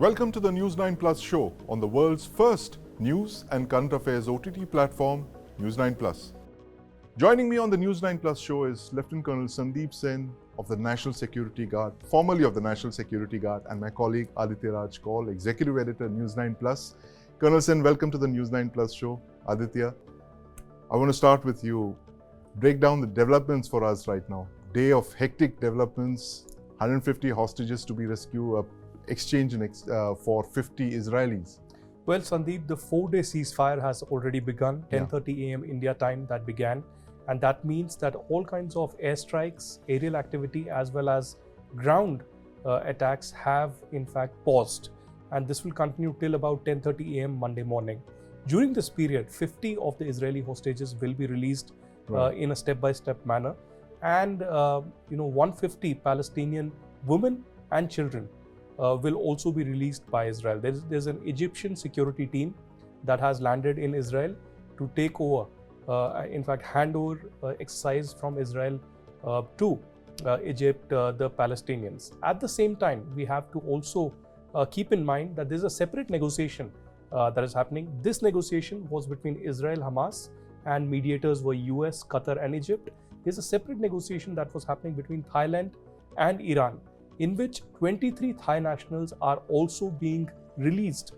Welcome to the News9 Plus Show on the world's first news and current affairs OTT platform, News9 Plus. Joining me on the News9 Plus Show is Lt Colonel Sundeep Sen of the National Security Guard, formerly of the National Security Guard, and my colleague Aditya Raj Kaul, Executive Editor, News9 Plus. Colonel Sen, welcome to the News9 Plus Show. Aditya, I want to start with you. Break down the developments for us right now. Day of hectic developments, 150 hostages to be rescued, exchange for 50 Israelis. Well, Sandeep, the 4-day ceasefire has already begun, 10:30 a.m. India time that began. And that means that all kinds of airstrikes, aerial activity, as well as ground attacks have in fact paused. And this will continue till about 10:30 a.m. Monday morning. During this period, 50 of the Israeli hostages will be released in a step-by-step manner. And 150 Palestinian women and children will also be released by Israel. There's an Egyptian security team that has landed in Israel to take over, in fact, handover exercise from Israel to Egypt, the Palestinians. At the same time, we have to also keep in mind that there's a separate negotiation that is happening. This negotiation was between Israel-Hamas and mediators were US, Qatar and Egypt. There's a separate negotiation that was happening between Thailand and Iran, in which 23 Thai nationals are also being released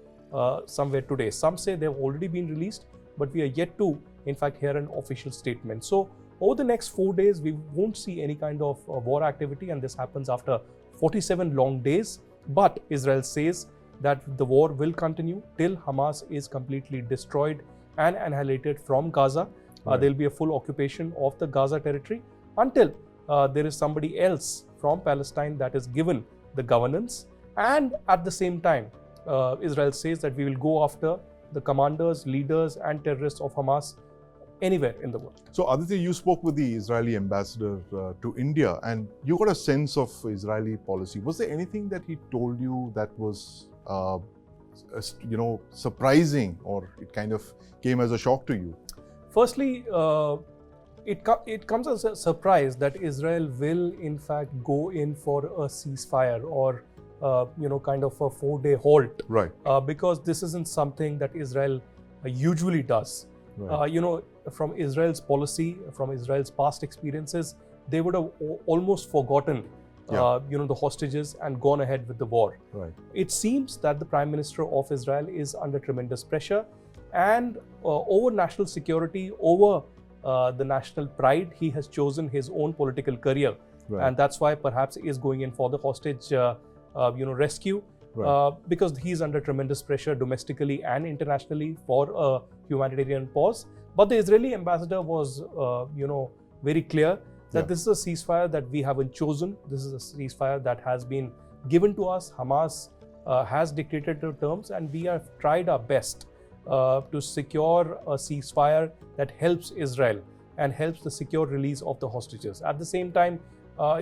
somewhere today. Some say they've already been released, but we are yet to, in fact, hear an official statement. So over the next 4 days, we won't see any kind of war activity, and this happens after 47 long days. But Israel says that the war will continue till Hamas is completely destroyed and annihilated from Gaza. There'll be a full occupation of the Gaza territory until there is somebody else from Palestine that is given the governance. And at the same time, Israel says that we will go after the commanders, leaders and terrorists of Hamas anywhere in the world. So Aditya, you spoke with the Israeli ambassador to India and you got a sense of Israeli policy. Was there anything that he told you that was surprising, or it kind of came as a shock to you? Firstly, it comes as a surprise that Israel will in fact go in for a ceasefire or kind of a 4-day halt, right? Because this isn't something that Israel usually does. Right. From Israel's policy, from Israel's past experiences, they would have almost forgotten the hostages and gone ahead with the war. Right. It seems that the Prime Minister of Israel is under tremendous pressure, and over national security, over the national pride, he has chosen his own political career. Right. And that's why perhaps he is going in for the hostage rescue, right. Because he's under tremendous pressure domestically and internationally for a humanitarian pause. But the Israeli ambassador was very clear that this is a ceasefire that we haven't chosen. This is a ceasefire that has been given to us. Hamas has dictated the terms, and we have tried our best to secure a ceasefire that helps Israel and helps the secure release of the hostages. At the same time,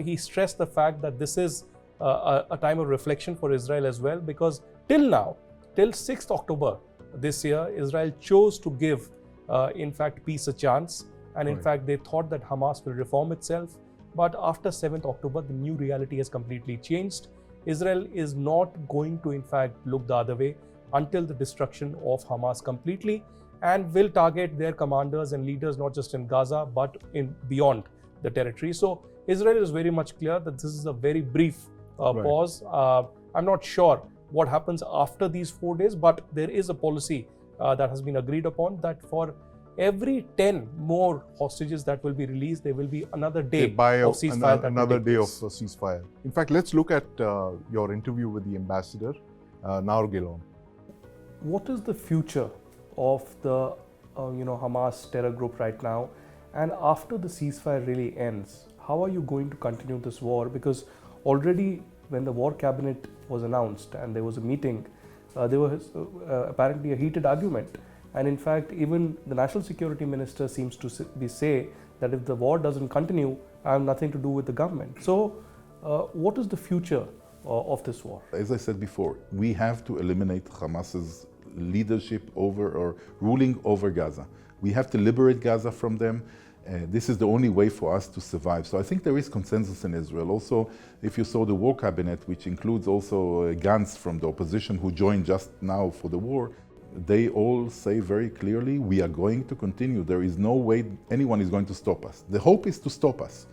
he stressed the fact that this is a time of reflection for Israel as well, because till now, till 6th October this year, Israel chose to give, in fact, peace a chance. And in fact, they thought that Hamas will reform itself. But after 7th October, the new reality has completely changed. Israel is not going to, in fact, look the other way until the destruction of Hamas completely, and will target their commanders and leaders not just in Gaza but in beyond the territory. So Israel is very much clear that this is a very brief pause. I'm not sure what happens after these 4 days, but there is a policy that has been agreed upon that for every 10 more hostages that will be released, there will be another day of ceasefire. Another day of ceasefire. In fact, let's look at your interview with the ambassador. Now get on. What is the future of the Hamas terror group right now? And after the ceasefire really ends, how are you going to continue this war? Because already when the war cabinet was announced and there was a meeting, there was apparently a heated argument. And in fact, even the National Security Minister seems to say that if the war doesn't continue, I have nothing to do with the government. So what is the future of this war? As I said before, we have to eliminate Hamas's leadership over or ruling over Gaza. We have to liberate Gaza from them, This is the only way for us to survive. So I think there is consensus in Israel. Also, if you saw the war cabinet, which includes also Gantz from the opposition who joined just now for the war, they all say very clearly, we are going to continue. There is no way anyone is going to stop us. The hope is to stop us,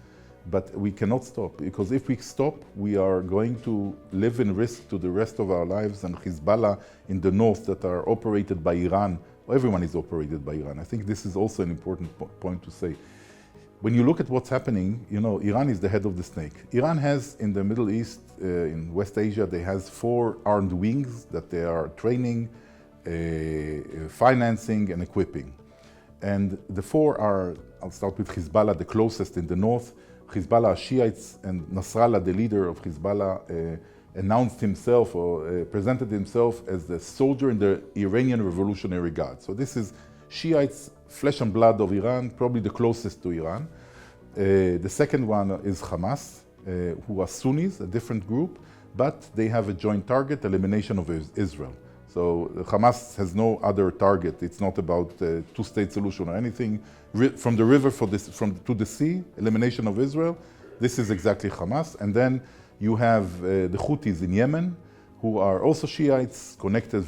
but we cannot stop, because if we stop, we are going to live in risk to the rest of our lives. And Hezbollah in the north that are operated by Iran, everyone is operated by Iran. I think this is also an important point to say. When you look at what's happening, you know, Iran is the head of the snake. Iran has in the Middle East, in West Asia, they has 4 armed wings that they are training, financing and equipping. And the 4 are, I'll start with Hezbollah, the closest in the north. Hezbollah are Shiites, and Nasrallah, the leader of Hezbollah, announced himself or presented himself as the soldier in the Iranian Revolutionary Guard. So this is Shiites, flesh and blood of Iran, probably the closest to Iran. The second one is Hamas, who are Sunnis, a different group, but they have a joint target, elimination of Israel. So Hamas has no other target. It's not about a 2-state solution or anything. From the river to the sea, elimination of Israel, this is exactly Hamas. And then you have the Houthis in Yemen, who are also Shiites,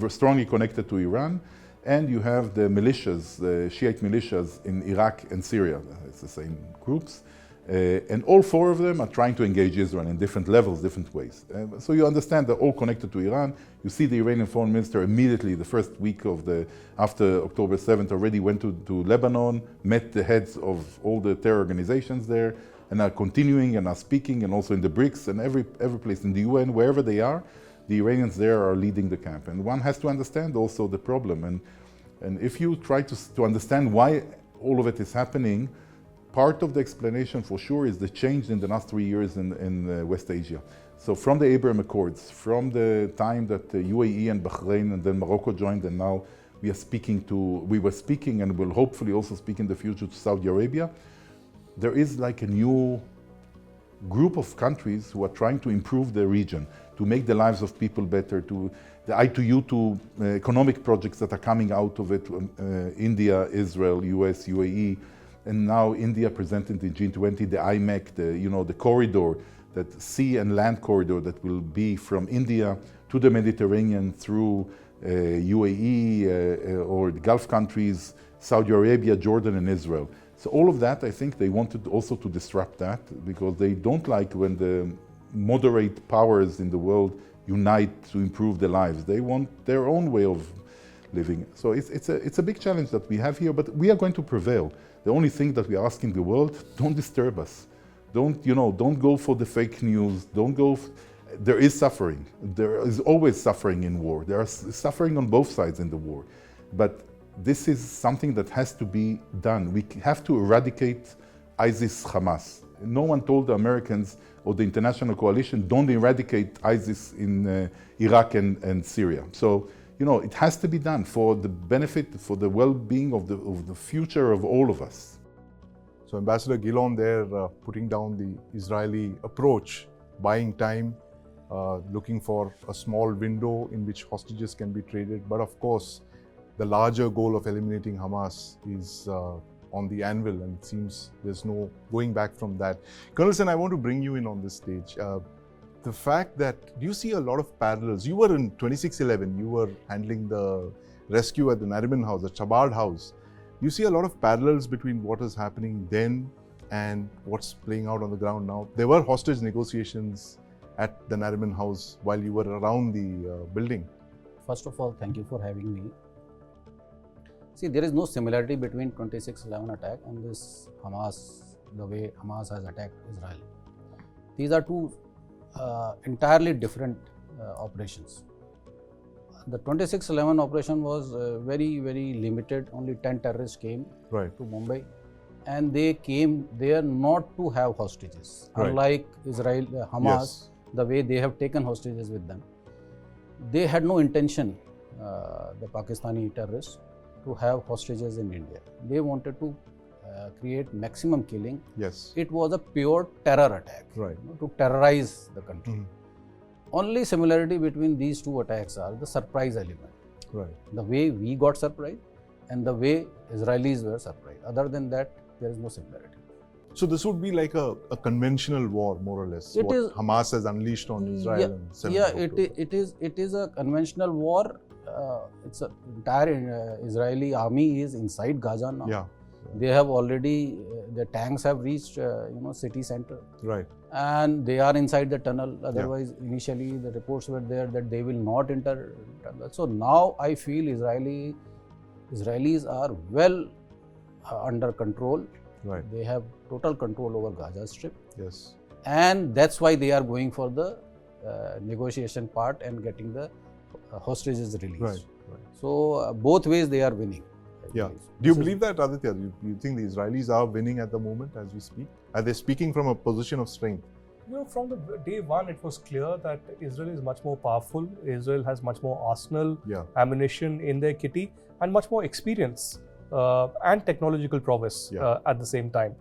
strongly connected to Iran. And you have the militias, the Shiite militias in Iraq and Syria. It's the same groups. And all 4 of them are trying to engage Israel in different levels, different ways. So you understand they're all connected to Iran. You see the Iranian foreign minister immediately, the first week after October 7th, already went to Lebanon, met the heads of all the terror organizations there, and are continuing and are speaking, and also in the BRICS and every place in the UN, wherever they are, the Iranians there are leading the camp. And one has to understand also the problem. And if you try to understand why all of it is happening, part of the explanation for sure is the change in the last 3 years in West Asia. So from the Abraham Accords, from the time that the UAE and Bahrain and then Morocco joined, and now we were speaking and will hopefully also speak in the future to Saudi Arabia, there is like a new group of countries who are trying to improve the region, to make the lives of people better, to the I2U2 economic projects that are coming out of it, India, Israel, US, UAE, and now India presented in G20, the IMEC, the corridor, that sea and land corridor that will be from India to the Mediterranean through UAE or the Gulf countries, Saudi Arabia, Jordan, and Israel. So all of that, I think they wanted also to disrupt that, because they don't like when the moderate powers in the world unite to improve their lives. They want their own way of living. So it's a big challenge that we have here, but we are going to prevail. The only thing that we are asking the world, don't disturb us. Don't go for the fake news. There is suffering. There is always suffering in war. There is suffering on both sides in the war. But this is something that has to be done. We have to eradicate ISIS, Hamas. No one told the Americans or the international coalition, don't eradicate ISIS in Iraq and Syria. So, it has to be done for the benefit, for the well-being of the future of all of us. So Ambassador Gillon there putting down the Israeli approach, buying time, looking for a small window in which hostages can be traded. But of course, the larger goal of eliminating Hamas is on the anvil, and it seems there's no going back from that. Colonel Sen, I want to bring you in on this stage. The fact that, do you see a lot of parallels? You were in 26/11, you were handling the rescue at the Nariman House, the Chabad House. You see a lot of parallels between what is happening then and what's playing out on the ground now. There were hostage negotiations at the Nariman House while you were around the building. First of all, thank you for having me. See, there is no similarity between 26/11 attack and this Hamas, the way Hamas has attacked Israel. These are two entirely different operations. The 26/11 operation was very, very limited. Only 10 terrorists came to Mumbai, and they came there not to have hostages. Unlike Israel, Hamas, the way they have taken hostages with them, they had no intention, the Pakistani terrorists, to have hostages in India. They wanted to create maximum killing. Yes. It was a pure terror attack, to terrorize the country. Only similarity between these two attacks are the surprise element. The way we got surprised and the way Israelis were surprised. Other than that, there is no similarity. So this would be like a conventional war, more or less, what Hamas has unleashed on Israel. It is a conventional war. It's a entire Israeli army is inside Gaza now. Yeah. They have already, the tanks have reached, city center. Right. And they are inside the tunnel. Otherwise, initially the reports were there that they will not enter tunnel. So now I feel Israelis are well under control. Right. They have total control over Gaza Strip. Yes. And that's why they are going for the negotiation part and getting the hostages released. Right. So both ways they are winning. Yeah. Do you believe that, Aditya? Do you think the Israelis are winning at the moment as we speak? Are they speaking from a position of strength? From the day one, it was clear that Israel is much more powerful. Israel has much more arsenal, ammunition in their kitty, and much more experience and technological prowess at the same time.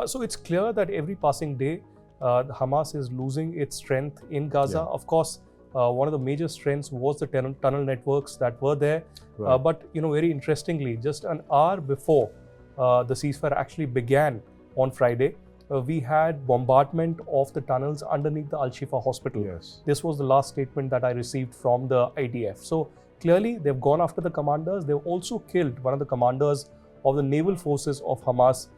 So it's clear that every passing day, Hamas is losing its strength in Gaza. Of course, one of the major strengths was the tunnel networks that were there. But very interestingly, just an hour before the ceasefire actually began on Friday, we had bombardment of the tunnels underneath the Al-Shifa hospital. Yes. This was the last statement that I received from the IDF. So clearly, they've gone after the commanders. They've also killed one of the commanders of the naval forces of Hamas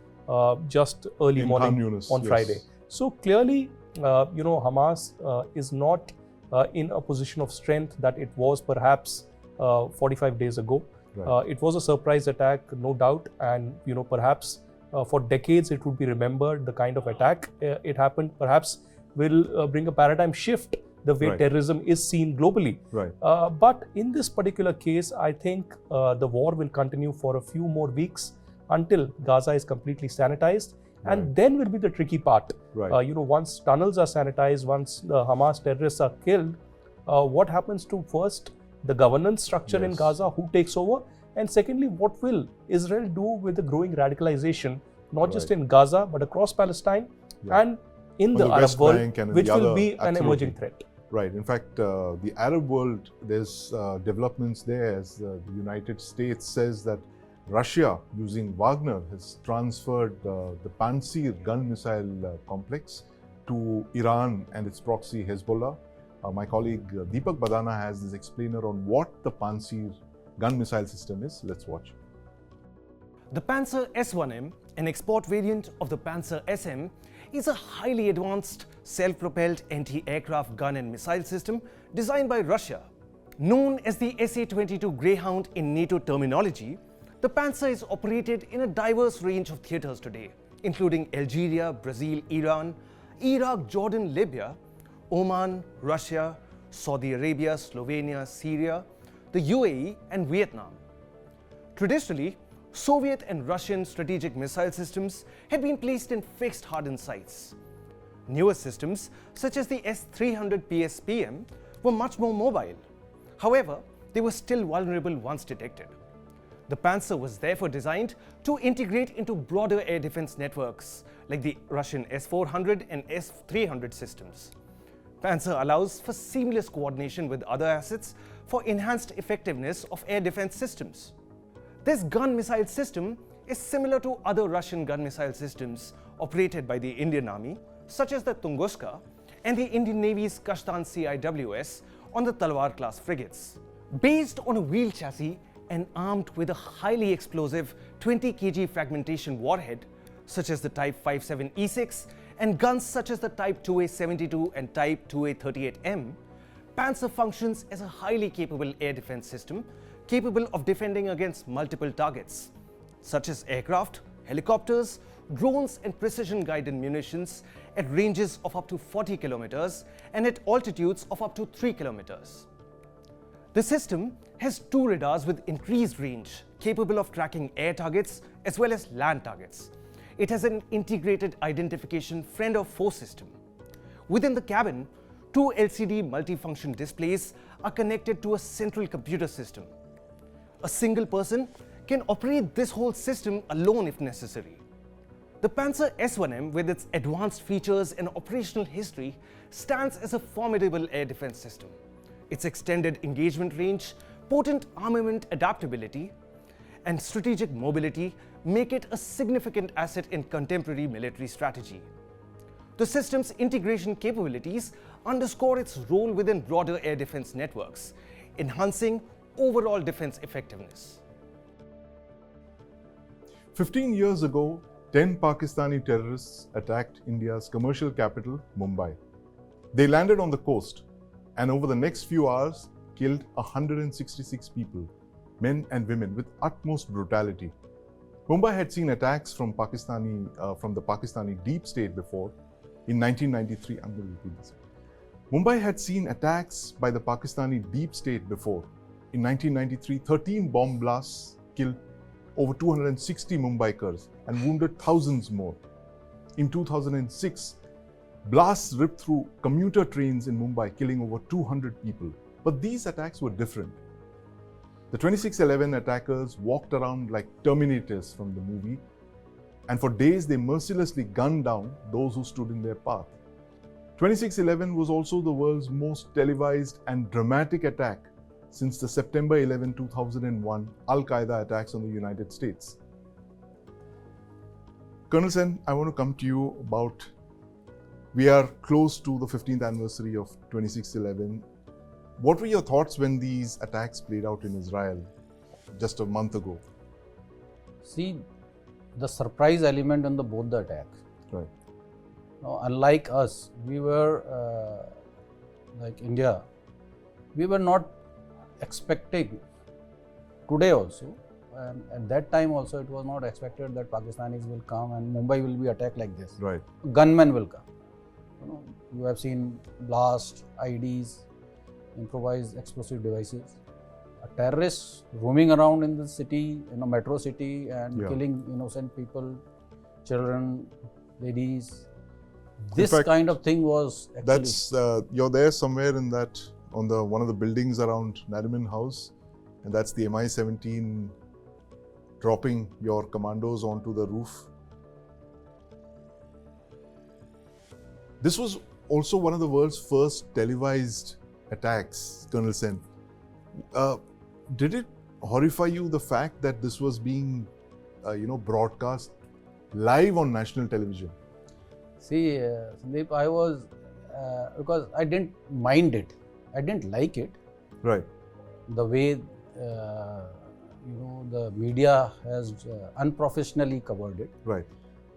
just early morning on Friday. So clearly, Hamas is not in a position of strength that it was perhaps 45 days ago. Right. It was a surprise attack, no doubt, and perhaps for decades it would be remembered. The kind of attack it happened perhaps will bring a paradigm shift the way terrorism is seen globally. Right. But in this particular case, I think the war will continue for a few more weeks until Gaza is completely sanitized. And then will be the tricky part. Right. Once tunnels are sanitized, once the Hamas terrorists are killed, what happens to first the governance structure in Gaza, who takes over? And secondly, what will Israel do with the growing radicalization, not just in Gaza, but across Palestine and in the Arab world, which will be an emerging threat. Right. In fact, the Arab world, there's developments there as the United States says that Russia, using Wagner, has transferred the Pantsir gun missile complex to Iran and its proxy Hezbollah. My colleague Deepak Badana has this explainer on what the Pantsir gun missile system is. Let's watch. The Panzer S1M, an export variant of the Panzer SM, is a highly advanced self-propelled anti-aircraft gun and missile system designed by Russia. Known as the SA-22 Greyhound in NATO terminology, the Panzer is operated in a diverse range of theatres today, including Algeria, Brazil, Iran, Iraq, Jordan, Libya, Oman, Russia, Saudi Arabia, Slovenia, Syria, the UAE and Vietnam. Traditionally, Soviet and Russian strategic missile systems had been placed in fixed hardened sites. Newer systems, such as the S-300 PSPM, were much more mobile. However, they were still vulnerable once detected. The Panzer was therefore designed to integrate into broader air defense networks like the Russian S-400 and S-300 systems. Panzer allows for seamless coordination with other assets for enhanced effectiveness of air defense systems. This gun missile system is similar to other Russian gun missile systems operated by the Indian Army, such as the Tunguska and the Indian Navy's Kashtan CIWS on the Talwar class frigates. Based on a wheel chassis and armed with a highly explosive 20 kg fragmentation warhead, such as the Type 57E6 and guns such as the Type 2A72 and Type 2A38M, Panzer functions as a highly capable air defense system capable of defending against multiple targets, such as aircraft, helicopters, drones and precision-guided munitions at ranges of up to 40 kilometers and at altitudes of up to 3 kilometers. The system has two radars with increased range, capable of tracking air targets as well as land targets. It has an integrated identification friend of foe system. Within the cabin, two LCD multifunction displays are connected to a central computer system. A single person can operate this whole system alone if necessary. The Panzer S1M, with its advanced features and operational history, stands as a formidable air defense system. Its extended engagement range, potent armament adaptability, and strategic mobility make it a significant asset in contemporary military strategy. The system's integration capabilities underscore its role within broader air defense networks, enhancing overall defense effectiveness. 15 years ago, 10 Pakistani terrorists attacked India's commercial capital, Mumbai. They landed on the coast and over the next few hours killed 166 people, men and women, with utmost brutality. Mumbai had seen attacks from the Pakistani deep state before. In 1993, I'm going to repeat this. Mumbai had seen attacks by the Pakistani deep state before. In 1993, 13 bomb blasts killed over 260 Mumbaikars and wounded thousands more. In 2006, blasts ripped through commuter trains in Mumbai, killing over 200 people. But these attacks were different. The 26/11 attackers walked around like Terminators from the movie, and for days they mercilessly gunned down those who stood in their path. 26/11 was also the world's most televised and dramatic attack since the September 11, 2001 Al-Qaeda attacks on the United States. Colonel Sen, I want to come to you about, we are close to the 15th anniversary of 26/11. What were your thoughts when these attacks played out in Israel just a month ago? See, the surprise element in both the attacks. Right. Now, unlike us, we were like India, we were not expecting today also, and at that time also it was not expected that Pakistanis will come and Mumbai will be attacked like this. Right. Gunmen will come. You have seen blast, IDs, improvised explosive devices. A terrorist roaming around in the city, in a metro city, and killing innocent people, children, ladies. This fact, kind of thing was actually. That's you're there somewhere in that, on the one of the buildings around Nariman House, and that's the Mi-17 dropping your commandos onto the roof. This was also one of the world's first televised attacks, Colonel Sen. Did it horrify you, the fact that this was being, broadcast live on national television? See, Sandeep, I was, because I didn't mind it. I didn't like it. Right. The way, the media has unprofessionally covered it. Right.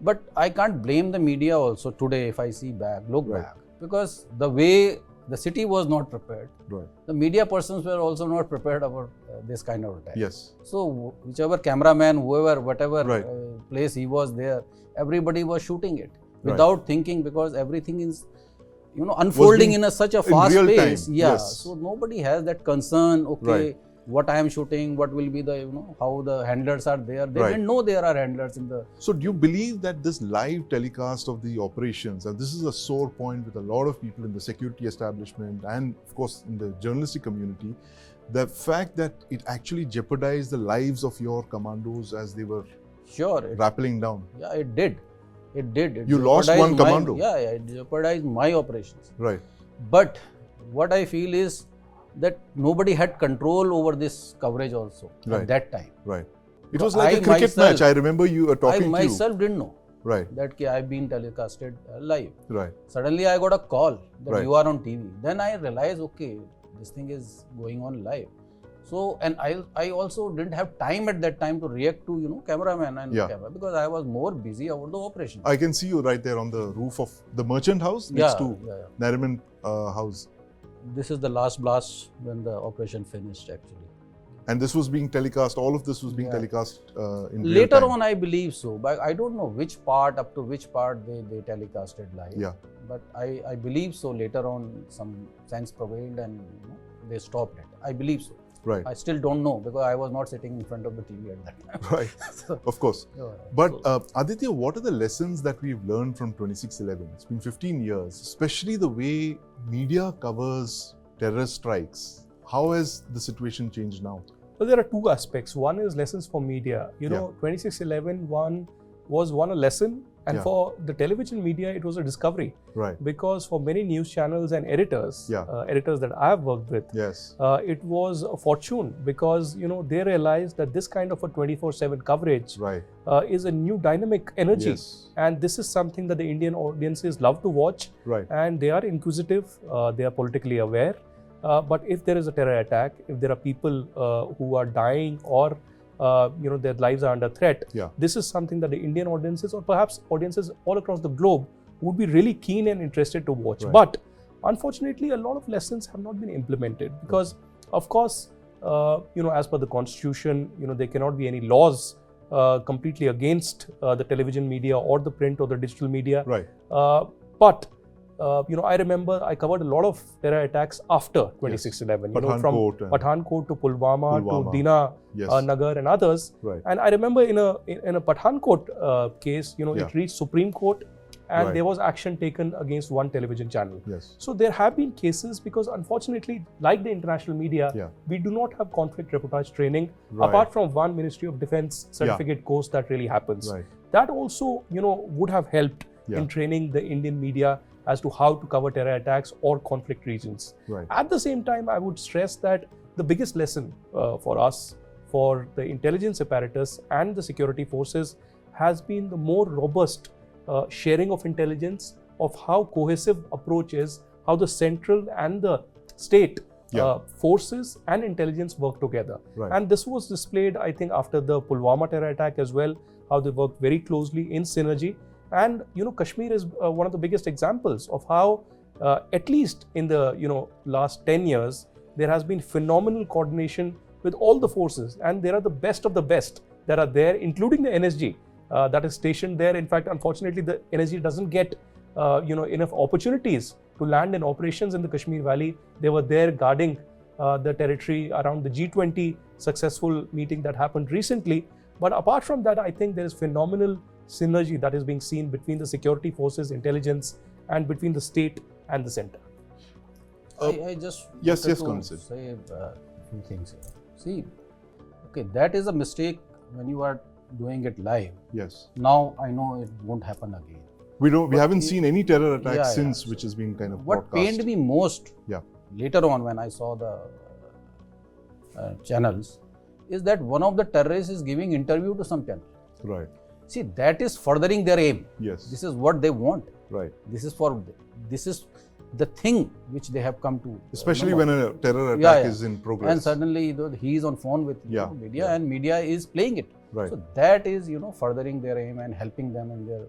But I can't blame the media also today if I see look back. Because the way the city was not prepared. Right. The media persons were also not prepared about this kind of attack. Yes. So whichever cameraman, whoever, whatever Right. place he was there, everybody was shooting it without thinking, because everything is, unfolding in such a fast pace. Time. Yeah. Yes. So nobody has that concern. Okay. Right. What I am shooting, what will be the, how the handlers are there. They didn't know there are handlers in the. So do you believe that this live telecast of the operations, and this is a sore point with a lot of people in the security establishment and of course in the journalistic community, the fact that it actually jeopardized the lives of your commandos as they were rappelling down? Yeah, it did. It did. You lost one commando. Yeah, it jeopardized my operations. Right. But what I feel is that nobody had control over this coverage also at that time. Right. It was like a cricket match. I remember you talking to you. I myself didn't know. Right. That I've been telecasted live. Right. Suddenly I got a call that you are on TV. Then I realized, okay, this thing is going on live. So, and I also didn't have time at that time to react to, cameraman and camera, because I was more busy about the operation. I can see you right there on the roof of the Merchant House next to Nariman House. This is the last blast when the operation finished actually. And this was being telecast, all of this was being telecast in real Later time. on I believe so, but I don't know up to which part they telecasted live. Yeah. But I believe so. Later on some sense prevailed and they stopped it. I believe so. Right. I still don't know because I was not sitting in front of the TV at that time. Right. Of course. But Aditya, what are the lessons that we've learned from 26/11? It's been 15 years, especially the way media covers terrorist strikes. How has the situation changed now? Well, there are two aspects. One is lessons for media. 26/11 was a lesson And Yeah. for the television media, it was a discovery. Right. Because for many news channels and editors, Yeah. editors that I have worked with, Yes. it was a fortune because they realized that this kind of a 24/7 coverage Right. is a new dynamic energy, Yes. and this is something that the Indian audiences love to watch, Right. and they are inquisitive, they are politically aware. But if there is a terror attack, if there are people who are dying or their lives are under threat, Yeah. this is something that the Indian audiences or perhaps audiences all across the globe would be really keen and interested to watch. Right. But unfortunately, a lot of lessons have not been implemented because, of course, as per the constitution, there cannot be any laws completely against the television media or the print or the digital media. Right. But I remember I covered a lot of terror attacks after 26/11. From Pathankot and- Pathankot to Pulwama to Pulwama. Dina Yes. Nagar and others. Right. And I remember in a Pathankot case, Yeah. it reached Supreme Court, and Right. there was action taken against one television channel. Yes. So there have been cases because unfortunately, like the international media, Yeah. we do not have conflict reportage training Right. apart from one Ministry of Defense certificate course that really happens. Right. That also, would have helped Yeah. in training the Indian media as to how to cover terror attacks or conflict regions. Right. At the same time, I would stress that the biggest lesson for us, for the intelligence apparatus and the security forces, has been the more robust sharing of intelligence, of how cohesive approach is, how the central and the state Yeah. forces and intelligence work together. Right. And this was displayed, I think, after the Pulwama terror attack as well, how they worked very closely in synergy. And Kashmir is one of the biggest examples of how, at least in the last 10 years, there has been phenomenal coordination with all the forces, and there are the best of the best that are there, including the NSG that is stationed there. In fact, unfortunately, the NSG doesn't get enough opportunities to land in operations in the Kashmir Valley. They were there guarding the territory around the G20 successful meeting that happened recently. But apart from that, I think there is phenomenal synergy that is being seen between the security forces, intelligence, and between the state and the center. I just yes, wanted Colonel to Sen. say a few things here. See, okay, that is a mistake when you are doing it live. Yes. Now I know it won't happen again. We haven't seen any terror attacks Yeah, since, yeah. which has been kind of What broadcast. pained me most Yeah. later on when I saw the channels is that one of the terrorists is giving interview to some channel. Right. See, that is furthering their aim. Yes. This is what they want. Right. This is the thing which they have come to. Especially know. when a terror attack Yeah, yeah. is in progress. And suddenly he is on phone with Yeah, media, yeah. and media is playing it. Right. So that is furthering their aim and helping them in their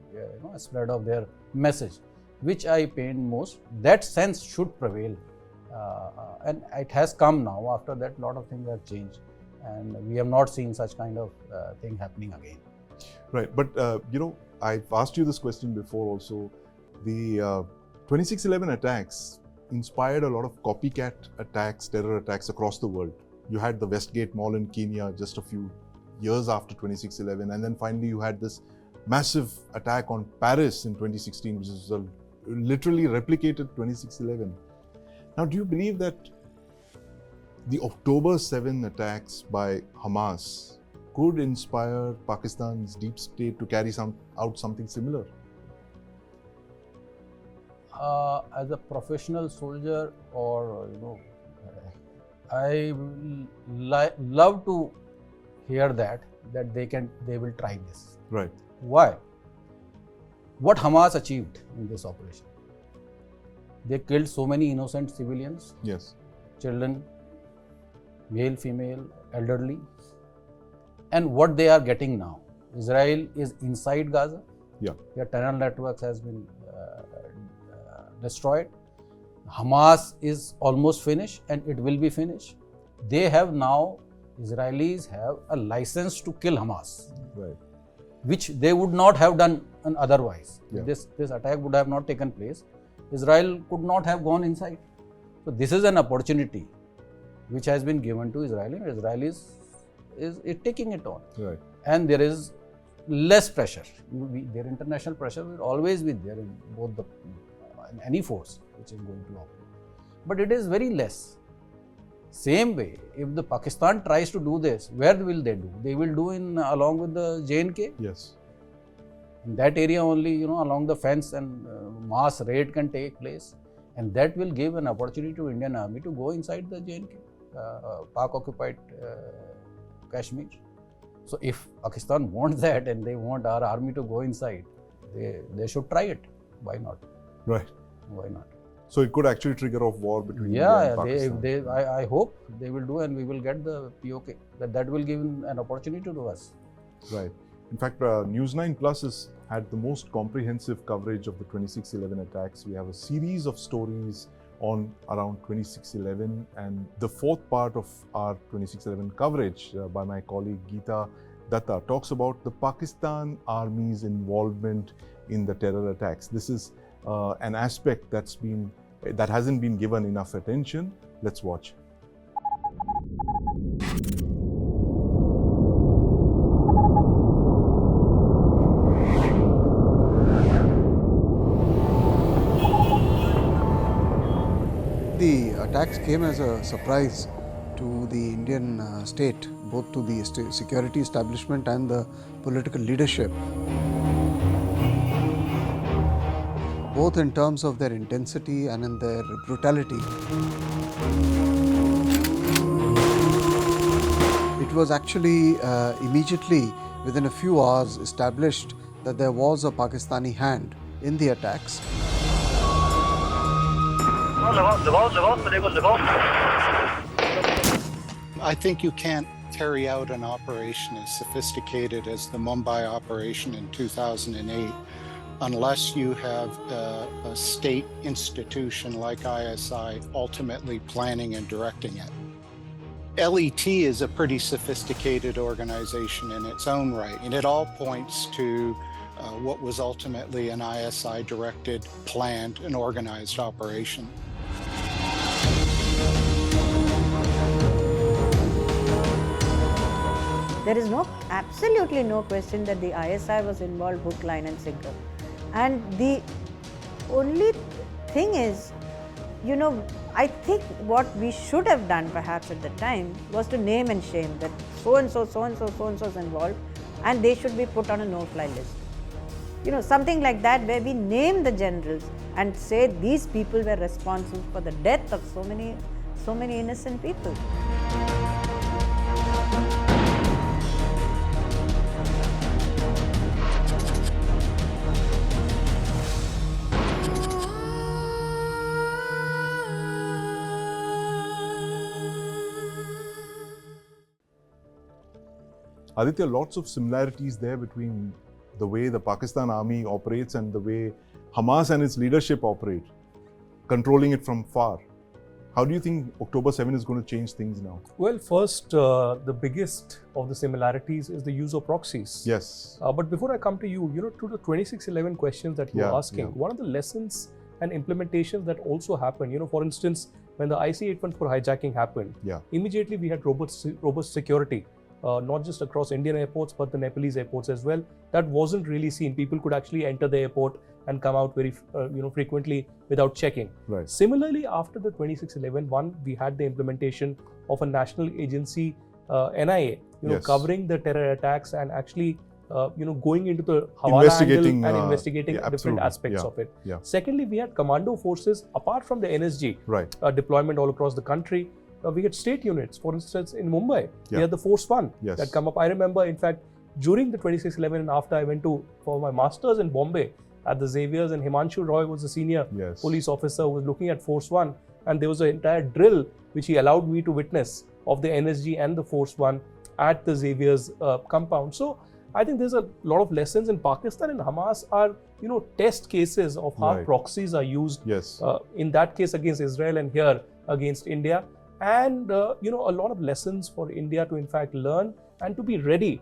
spread of their message, which I pain most. That sense should prevail, and it has come now. After that, lot of things have changed, and we have not seen such kind of thing happening again. Right. But, I've asked you this question before also. The 26/11 attacks inspired a lot of copycat attacks, terror attacks across the world. You had the Westgate Mall in Kenya just a few years after 26/11, and then finally you had this massive attack on Paris in 2016, which is literally replicated 26/11. Now, do you believe that the October 7 attacks by Hamas could inspire Pakistan's deep state to carry out something similar? As a professional soldier, or I will love to hear that they will try this. Right. Why? What Hamas achieved in this operation? They killed so many innocent civilians, Yes. children, male, female, elderly. And what they are getting now? Israel is inside Gaza. Yeah. Their tunnel networks has been destroyed. Hamas is almost finished, and it will be finished. They have now, Israelis have a license to kill Hamas, Right. which they would not have done otherwise. Yeah. This attack would have not taken place. Israel could not have gone inside. So this is an opportunity which has been given to Israel, and Israel is taking it on. Right. And there is less pressure. Their international pressure will always be there in both in any force which is going to operate. But it is very less. Same way, if the Pakistan tries to do this, where will they do? They will do along with the J&K. Yes. In that area only, you know, along the fence and mass raid can take place, and that will give an opportunity to Indian Army to go inside the J&K, Pak-occupied Kashmir. So if Pakistan wants that and they want our army to go inside, they should try it. Why not? Right. Why not? So it could actually trigger off war between India and Pakistan. I hope they will do, and we will get the POK. That will give an opportunity to us. Right. In fact, News9 Plus has had the most comprehensive coverage of the 26/11 attacks. We have a series of stories on around 26/11, and the fourth part of our 26/11 coverage by my colleague Geeta Datta talks about the Pakistan Army's involvement in the terror attacks. This is an aspect that hasn't been given enough attention. Let's watch. The attacks came as a surprise to the Indian state, both to the security establishment and the political leadership, both in terms of their intensity and in their brutality. It was actually immediately, within a few hours, established that there was a Pakistani hand in the attacks. I think you can't carry out an operation as sophisticated as the Mumbai operation in 2008 unless you have a state institution like ISI ultimately planning and directing it. LET is a pretty sophisticated organization in its own right, and it all points to what was ultimately an ISI-directed, planned, and organized operation. There is absolutely no question that the ISI was involved hook, line and sinker. And the only thing is, you know, I think what we should have done perhaps at the time was to name and shame that so-and-so, so-and-so, so-and-so is involved, and they should be put on a no-fly list. You know, something like that where we name the generals and say these people were responsible for the death of so many innocent people. Aditya, lots of similarities there between the way the Pakistan army operates and the way Hamas and its leadership operate, controlling it from far. How do you think October 7 is going to change things now? Well, first, the biggest of the similarities is the use of proxies. Yes. But before I come to you, to the 26/11 questions that you are asking, one of the lessons and implementations that also happened, for instance, when the IC-81 for hijacking happened, immediately we had robust security. Not just across Indian airports, but the Nepalese airports as well. That wasn't really seen. People could actually enter the airport and come out very, frequently without checking. Right. Similarly, after the 26/11 one, we had the implementation of a national agency, NIA, covering the terror attacks and actually, going into the Hawala angle and investigating different aspects of it. Secondly, we had commando forces apart from the NSG deployment all across the country. We had state units, for instance, in Mumbai, we had the Force 1 that come up. I remember, in fact, during the 26/11 and after I went for my master's in Bombay at the Xavier's, and Himanshu Roy was the senior police officer who was looking at Force 1, and there was an entire drill which he allowed me to witness of the NSG and the Force 1 at the Xavier's compound. So I think there's a lot of lessons, in Pakistan and Hamas are, test cases of how proxies are used. In that case against Israel and here against India. And, a lot of lessons for India to in fact learn and to be ready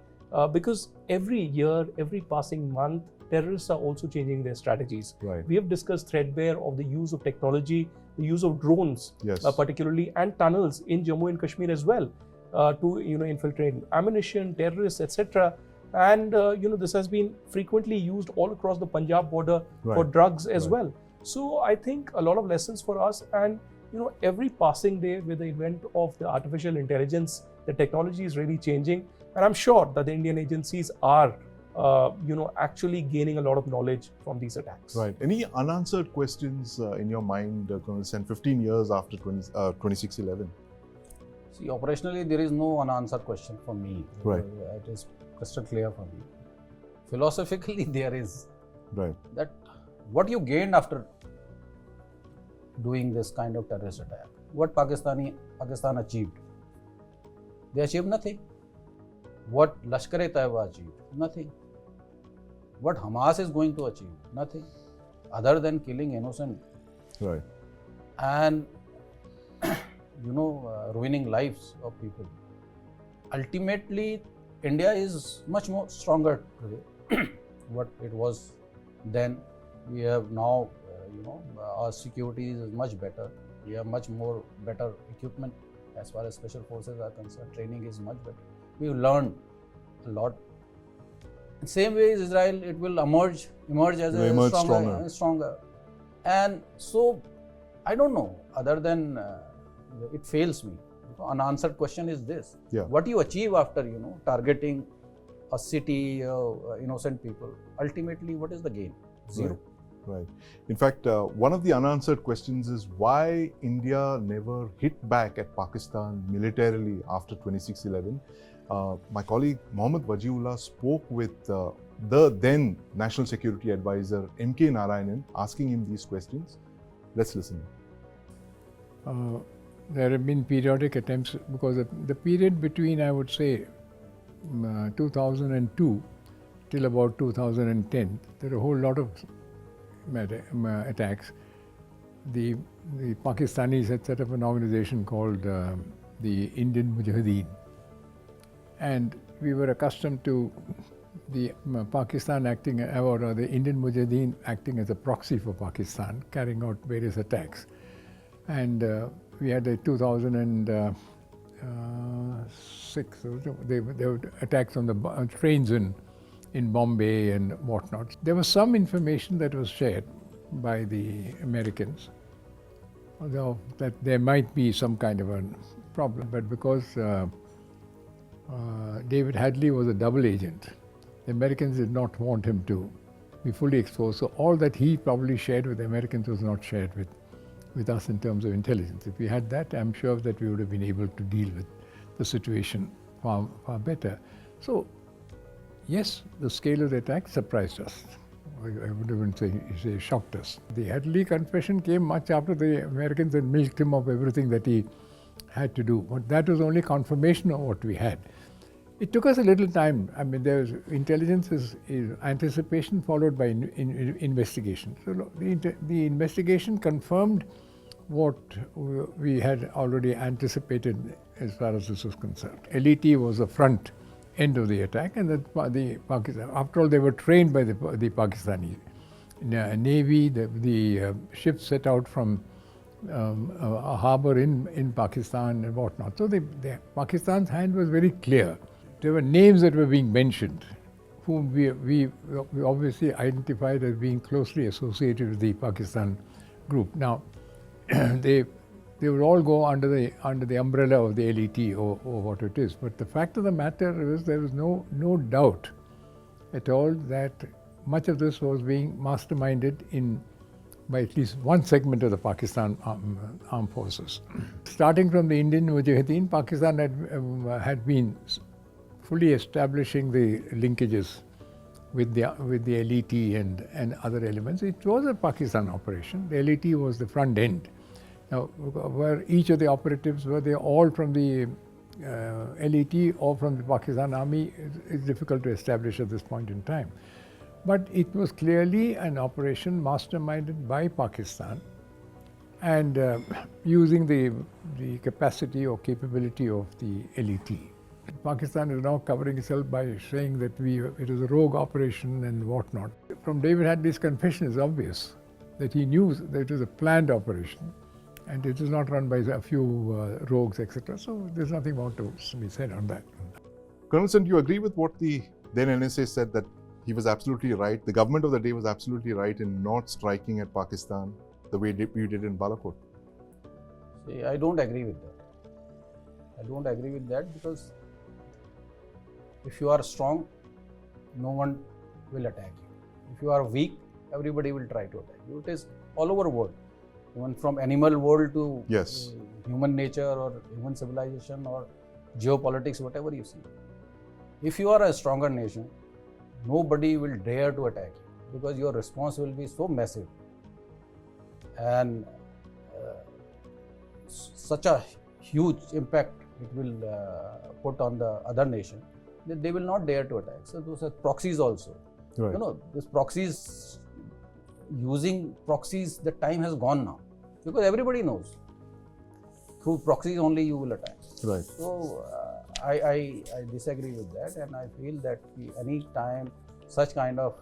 because every year, every passing month, terrorists are also changing their strategies. We have discussed threadbare of the use of technology, the use of drones, particularly, and tunnels in Jammu and Kashmir as well to, infiltrate ammunition, terrorists, etc. And, this has been frequently used all across the Punjab border for drugs as well. So I think a lot of lessons for us, and every passing day with the advent of the artificial intelligence, the technology is really changing. And I'm sure that the Indian agencies are actually gaining a lot of knowledge from these attacks. Right. Any unanswered questions in your mind, Colonel Sen, 15 years after 26/11? See, operationally, there is no unanswered question for me. Right. It is crystal clear for me. Philosophically, there is. Right. That what you gained after doing this kind of terrorist attack, what Pakistan achieved? They achieved nothing. What Lashkar-e-Taiba achieved? Nothing. What Hamas is going to achieve? Nothing. Other than killing innocent Right. and ruining lives of people. Ultimately, India is much more stronger today. What it was then, we have now, our security is much better. We have much more better equipment as far as special forces are concerned. Training is much better. We've learned a lot. In same way as Israel, it will emerge as a stronger. And so, I don't know, other than it fails me. Unanswered question is this. Yeah. What you achieve after, targeting a city, innocent people, ultimately what is the gain? Zero. Right. In fact, one of the unanswered questions is why India never hit back at Pakistan militarily after 26/11. My colleague Mohammad Wajiullah spoke with the then National Security Advisor M.K. Narayanan, asking him these questions. Let's listen. There have been periodic attempts, because the period between, I would say, 2002 till about 2010, there are a whole lot of attacks. The Pakistanis had set up an organization called the Indian Mujahideen, and we were accustomed to the Pakistan acting, or the Indian Mujahideen acting as a proxy for Pakistan, carrying out various attacks. And we had a 2006, there were attacks on the trains in Bombay and whatnot. There was some information that was shared by the Americans, although that there might be some kind of a problem. But because David Hadley was a double agent, the Americans did not want him to be fully exposed. So all that he probably shared with the Americans was not shared with us in terms of intelligence. If we had that, I'm sure that we would have been able to deal with the situation far better. So, yes, the scale of the attack surprised us. I would even say shocked us. The Hadley confession came much after the Americans had milked him of everything that he had to do. But that was only confirmation of what we had. It took us a little time. I mean, intelligence is anticipation followed by investigation. So the investigation confirmed what we had already anticipated as far as this was concerned. LET was the front end of the attack, and the Pakistan, after all, they were trained by the Pakistani Navy. The ships set out from a harbour in Pakistan and whatnot. So Pakistan's hand was very clear. There were names that were being mentioned, whom we obviously identified as being closely associated with the Pakistan group. Now, they would all go under the umbrella of the LET or what it is. But the fact of the matter is, there was no doubt at all that much of this was being masterminded by at least one segment of the Pakistan armed forces. Starting from the Indian Mujahideen, Pakistan had been fully establishing the linkages with the LET and other elements. It was a Pakistan operation. The LET was the front end. Now, where each of the operatives were they all from the LET or from the Pakistan Army is difficult to establish at this point in time. But it was clearly an operation masterminded by Pakistan and using the capacity or capability of the LET. Pakistan is now covering itself by saying that it was a rogue operation and whatnot. From David Hadley's confession, it's obvious that he knew that it was a planned operation and it was not run by a few rogues, etc. So there's nothing more to be said on that. Colonel Sen, do you agree with what the then NSA said, that he was absolutely right, the government of the day was absolutely right in not striking at Pakistan the way we did in Balakot? See, I don't agree with that. I don't agree with that because if you are strong, no one will attack you. If you are weak, everybody will try to attack you. It is all over world, even from animal world to Yes. human nature or human civilization or geopolitics, whatever you see. If you are a stronger nation, nobody will dare to attack you because your response will be so massive and such a huge impact it will put on the other nation that they will not dare to attack. So those are proxies also. Right. You know, this proxies, using proxies, the time has gone now because everybody knows through proxies only you will attack. Right. So I disagree with that, and I feel that any time such kind of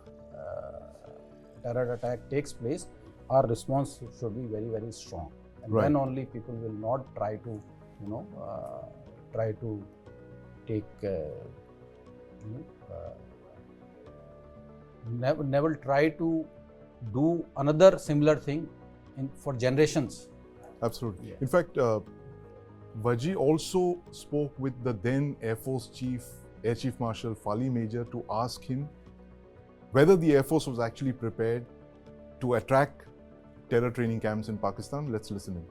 terror attack takes place, our response should be very, very strong, and Right. then only people will not try to, try to take, never try to do another similar thing for generations. Absolutely. Yeah. In fact, Vaji also spoke with the then Air Force Chief, Air Chief Marshal Fali Major, to ask him whether the Air Force was actually prepared to attack terror training camps in Pakistan. Let's listen in.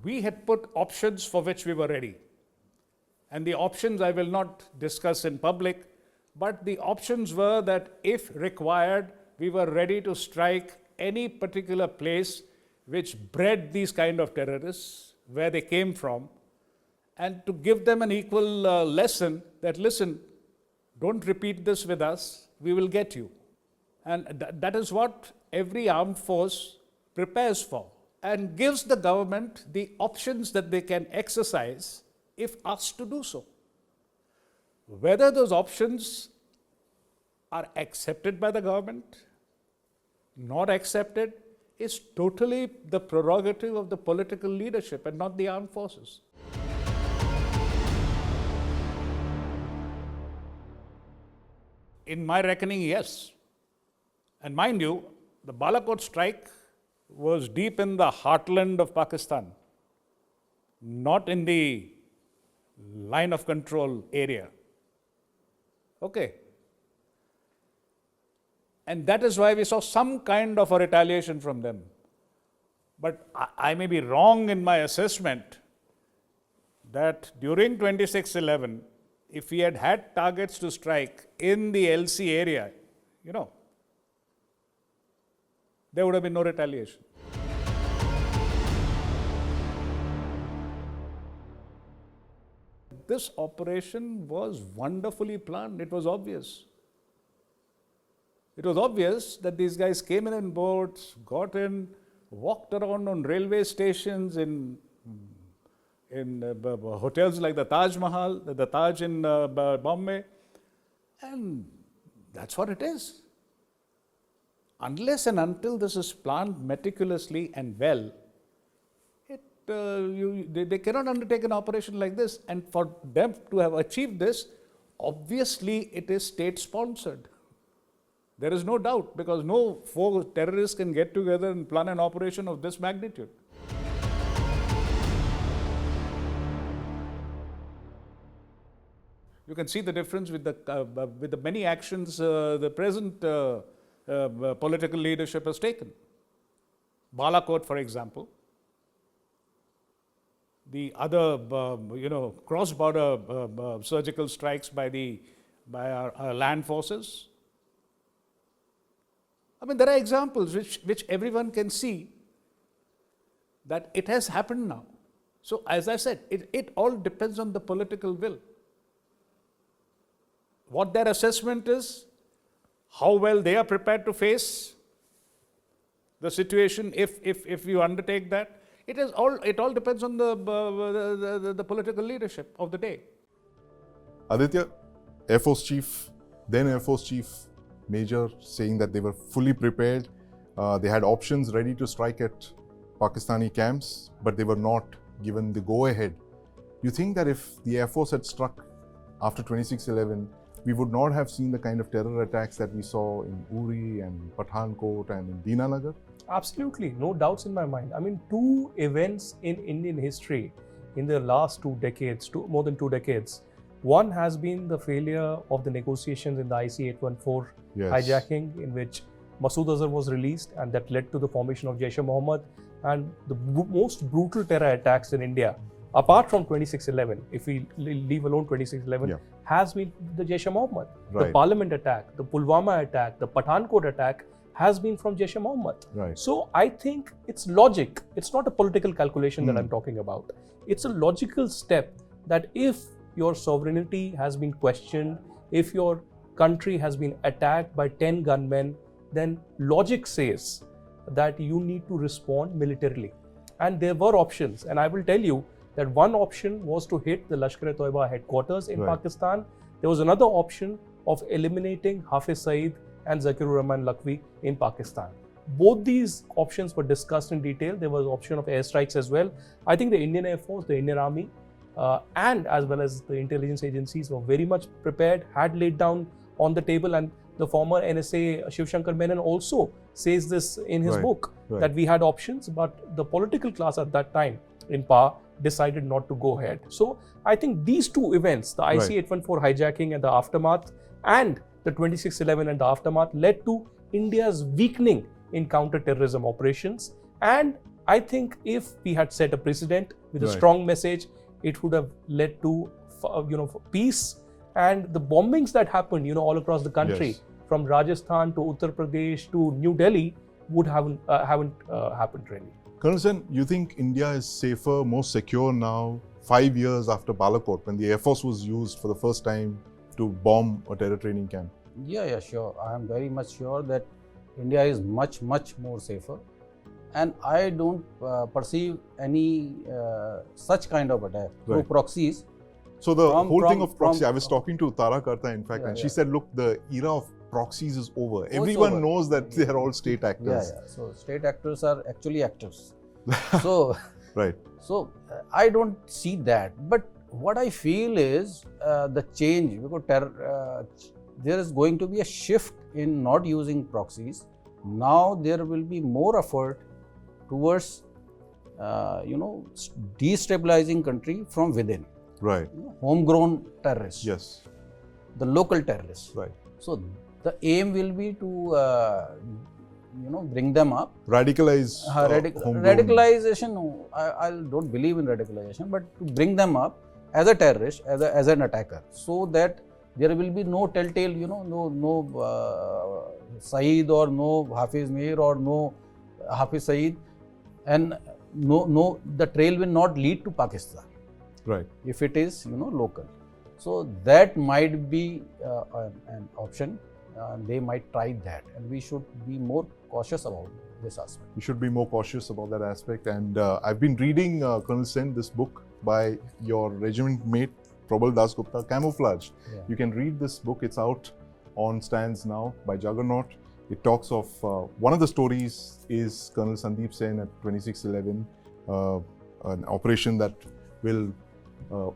We had put options for which we were ready. And the options I will not discuss in public, but the options were that if required, we were ready to strike any particular place which bred these kind of terrorists, where they came from, and to give them an equal lesson that, listen, don't repeat this with us, we will get you. And that is what every armed force prepares for, and gives the government the options that they can exercise if asked to do so. Whether those options are accepted by the government, not accepted, is totally the prerogative of the political leadership and not the armed forces. In my reckoning, yes. And mind you, the Balakot strike was deep in the heartland of Pakistan, not in the line of control area. Okay. And that is why we saw some kind of a retaliation from them. But I may be wrong in my assessment that during 26/11, if we had had targets to strike in the LC area, there would have been no retaliation. This operation was wonderfully planned. It was obvious. It was obvious that these guys came in boats, got in, walked around on railway stations, in hotels like the Taj Mahal, the Taj in Bombay, and that's what it is. Unless and until this is planned meticulously and well, they cannot undertake an operation like this. And for them to have achieved this, obviously it is state-sponsored. There is no doubt, because no four terrorists can get together and plan an operation of this magnitude. You can see the difference with the many actions the present political leadership has taken. Balakot, for example, the other, cross-border surgical strikes by our land forces. I mean, there are examples which everyone can see that it has happened now. So, as I said, it all depends on the political will. What their assessment is, how well they are prepared to face the situation if you undertake that. It all depends on the political leadership of the day. Aditya, Air Force Chief, then Air Force Chief Major, saying that they were fully prepared. They had options ready to strike at Pakistani camps, but they were not given the go-ahead. You think that if the Air Force had struck after 26/11, we would not have seen the kind of terror attacks that we saw in Uri and Pathankot and in Dinanagar? Absolutely, no doubts in my mind. I mean, two events in Indian history in the last 2 decades, more than 2 decades. One has been the failure of the negotiations in the IC-814 hijacking, in which Masood Azhar was released, and that led to the formation of Jaish-e-Mohammed, and the most brutal terror attacks in India, apart from 26/11, if we leave alone 26/11, has been the Jaish-e-Mohammed. Right. The Parliament attack, the Pulwama attack, the Pathankot attack has been from Jaish-e-Mohammed. Right. So I think it's logic. It's not a political calculation that I'm talking about. It's a logical step that if your sovereignty has been questioned, if your country has been attacked by 10 gunmen, then logic says that you need to respond militarily. And there were options. And I will tell you that one option was to hit the Lashkar-e-Toiba headquarters in Pakistan. There was another option of eliminating Hafiz Saeed and Zakirur Rahman Lakhvi in Pakistan. Both these options were discussed in detail. There was option of airstrikes as well. I think the Indian Air Force, the Indian Army, and as well as the intelligence agencies were very much prepared, had laid down on the table, and the former NSA Shiv Shankar Menon also says this in his book, that we had options, but the political class at that time in power decided not to go ahead. So I think these two events, the IC-814 hijacking and the aftermath, and the 26/11 and the aftermath, led to India's weakening in counter-terrorism operations. And I think if we had set a precedent with a strong message, it would have led to peace. And the bombings that happened all across the country, from Rajasthan to Uttar Pradesh to New Delhi, would haven't happened really. Colonel Sen, you think India is safer, more secure now, 5 years after Balakot, when the Air Force was used for the first time to bomb a terror training camp? Yeah, sure. I am very much sure that India is much more safer. And I don't perceive any such kind of attack through proxies. So the whole thing of proxy, I was talking to Tara Karta, in fact, and she said, look, the era of proxies is over. Everyone knows that they are all state actors. So state actors are actually actors. So, right. So I don't see that. But what I feel is the change, because there is going to be a shift in not using proxies. Now there will be more effort towards, destabilizing country from within. Right. Homegrown terrorists. Yes. The local terrorists. Right. So the aim will be to, bring them up. Radicalize. Radicalization, no, I don't believe in radicalization, but to bring them up as a terrorist, as an attacker, so that there will be no telltale, no Saeed or no Hafiz Mir or no Hafiz Saeed, and no, the trail will not lead to Pakistan. Right. If it is, local. So that might be an option. They might try that, and we should be more cautious about this aspect. We should be more cautious about that aspect. And I've been reading, Colonel Sen, this book by your regiment mate, Prabal Das Gupta, Camouflage. Yeah. You can read this book. It's out on stands now by Juggernaut. It talks of, one of the stories is Colonel Sundeep Sen at 26/11, an operation that will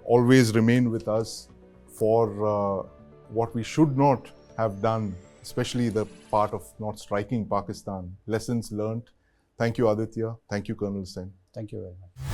always remain with us for what we should not have done, especially the part of not striking Pakistan. Lessons learned. Thank you, Aditya. Thank you, Colonel Sen. Thank you very much.